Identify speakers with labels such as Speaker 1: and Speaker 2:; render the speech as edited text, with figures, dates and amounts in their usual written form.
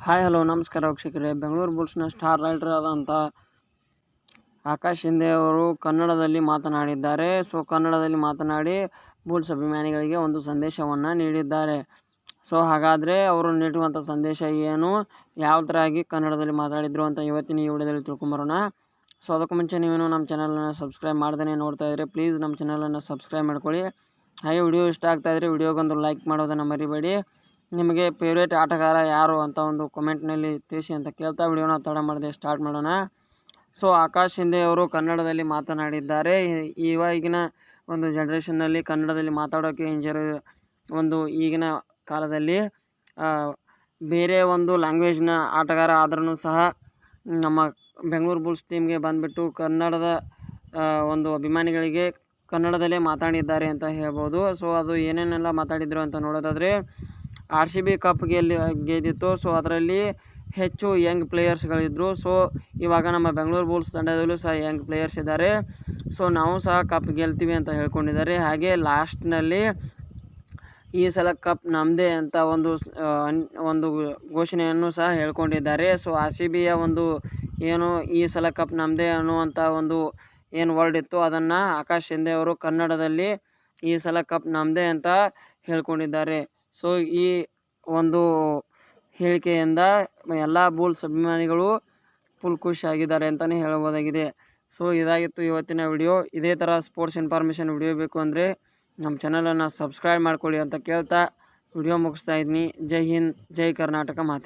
Speaker 1: Hi hello ನಮಸ್ಕಾರ ವೀಕ್ಷಕರೇ. Bengaluru ಬುಲ್ಸ್ನ star rider ಆದಂಥ ಆಕಾಶ್ ಶಿಂದೆ ಅವರು ಕನ್ನಡದಲ್ಲಿ ಮಾತನಾಡಿದ್ದಾರೆ. ಕನ್ನಡದಲ್ಲಿ ಮಾತನಾಡಿ ಬುಲ್ಸ್ ಅಭಿಮಾನಿಗಳಿಗೆ ಒಂದು ಸಂದೇಶವನ್ನು ನೀಡಿದ್ದಾರೆ. ಹಾಗಾದರೆ ಅವರು ನೀಡುವಂಥ ಸಂದೇಶ ಏನು, ಯಾವ ಥರ ಆಗಿ ಕನ್ನಡದಲ್ಲಿ ಮಾತಾಡಿದ್ರು ಅಂತ ಇವತ್ತಿನ ಈ ವಿಡಿಯೋದಲ್ಲಿ ತಿಳ್ಕೊಂಬರೋಣ. ಅದಕ್ಕೂ ಮುಂಚೆ ನೀವೇನು ನಮ್ಮ ಚಾನಲನ್ನು ಸಬ್ಸ್ಕ್ರೈಬ್ ಮಾಡ್ದೇ ನೋಡ್ತಾ ಇದ್ದರೆ ಪ್ಲೀಸ್ ನಮ್ಮ ಚಾನಲನ್ನು ಸಬ್ಸ್ಕ್ರೈಬ್ ಮಾಡ್ಕೊಳ್ಳಿ. ಹಾಗೆ ವಿಡಿಯೋ ಇಷ್ಟ ಆಗ್ತಾಯಿದ್ರೆ ವಿಡಿಯೋಗೊಂದು ಲೈಕ್ ಮಾಡೋದನ್ನು ಮರಿಬೇಡಿ. ನಿಮಗೆ ಫೇವ್ರೇಟ್ ಆಟಗಾರ ಯಾರು ಅಂತ ಒಂದು ಕಮೆಂಟ್ನಲ್ಲಿ ತಿಳಿಸಿ ಅಂತ ಕೇಳ್ತಾ ವಿಡಿಯೋನ ತಡ ಮಾಡದೆ ಸ್ಟಾರ್ಟ್ ಮಾಡೋಣ. ಆಕಾಶ್ ಶಿಂದೆ ಅವರು ಕನ್ನಡದಲ್ಲಿ ಮಾತನಾಡಿದ್ದಾರೆ. ಇವಾಗಿನ ಒಂದು ಜನ್ರೇಷನ್ನಲ್ಲಿ ಕನ್ನಡದಲ್ಲಿ ಮಾತಾಡೋಕ್ಕೆ ಒಂದು ಈಗಿನ ಕಾಲದಲ್ಲಿ ಬೇರೆ ಒಂದು ಲ್ಯಾಂಗ್ವೇಜ್ನ ಆಟಗಾರ ಆದ್ರೂ ಸಹ ನಮ್ಮ ಬೆಂಗಳೂರು ಬುಲ್ಸ್ ಟೀಮ್ಗೆ ಬಂದುಬಿಟ್ಟು ಕನ್ನಡದ ಒಂದು ಅಭಿಮಾನಿಗಳಿಗೆ ಕನ್ನಡದಲ್ಲೇ ಮಾತಾಡಿದ್ದಾರೆ ಅಂತ ಹೇಳ್ಬೋದು. ಅದು ಏನೇನೆಲ್ಲ ಮಾತಾಡಿದರು ಅಂತ ನೋಡೋದಾದರೆ, RCB ಕಪ್ ಗೆದ್ದಿತ್ತು. ಅದರಲ್ಲಿ ಹೆಚ್ಚು ಯಂಗ್ ಪ್ಲೇಯರ್ಸ್ಗಳಿದ್ದರು. ಇವಾಗ ನಮ್ಮ ಬೆಂಗಳೂರು ಬುಲ್ಸ್ ತಂಡದಲ್ಲೂ ಸಹ ಯಂಗ್ ಪ್ಲೇಯರ್ಸ್ ಇದ್ದಾರೆ. ನಾವು ಸಹ ಕಪ್ ಗೆಲ್ತೀವಿ ಅಂತ ಹೇಳ್ಕೊಂಡಿದ್ದಾರೆ. ಹಾಗೆ ಲಾಸ್ಟ್ನಲ್ಲಿ ಈ ಸಲ ಕಪ್ ನಮ್ಮದೇ ಅಂತ ಒಂದು ಘೋಷಣೆಯನ್ನು ಸಹ ಹೇಳ್ಕೊಂಡಿದ್ದಾರೆ. RCBಯ ಒಂದು ಏನು ಈ ಸಲ ಕಪ್ ನಮ್ಮದೇ ಅನ್ನುವಂಥ ಒಂದು ಏನು ವರ್ಡ್ ಇತ್ತು ಅದನ್ನು ಆಕಾಶ್ ಶಿಂದೆ ಅವರು ಕನ್ನಡದಲ್ಲಿ ಈ ಸಲ ಕಪ್ ನಮ್ಮದೇ ಅಂತ ಹೇಳ್ಕೊಂಡಿದ್ದಾರೆ. ಈ ಒಂದು ಹೇಳಿಕೆಯಿಂದ ಎಲ್ಲ ಬುಲ್ಸ್ ಅಭಿಮಾನಿಗಳು ಫುಲ್ ಖುಷಿಯಾಗಿದ್ದಾರೆ ಅಂತಲೇ ಹೇಳ್ಬೋದಾಗಿದೆ. ಇದಾಗಿತ್ತು ಇವತ್ತಿನ ವಿಡಿಯೋ. ಇದೇ ಥರ ಸ್ಪೋರ್ಟ್ಸ್ ಇನ್ಫಾರ್ಮೇಷನ್ ವಿಡಿಯೋ ಬೇಕು ಅಂದರೆ ನಮ್ಮ ಚಾನಲನ್ನು ಸಬ್ಸ್ಕ್ರೈಬ್ ಮಾಡ್ಕೊಳ್ಳಿ ಅಂತ ಕೇಳ್ತಾ ವಿಡಿಯೋ ಮುಗಿಸ್ತಾ ಇದ್ದೀನಿ. ಜೈ ಹಿಂದ್, ಜೈ ಕರ್ನಾಟಕ ಮಾತೆ.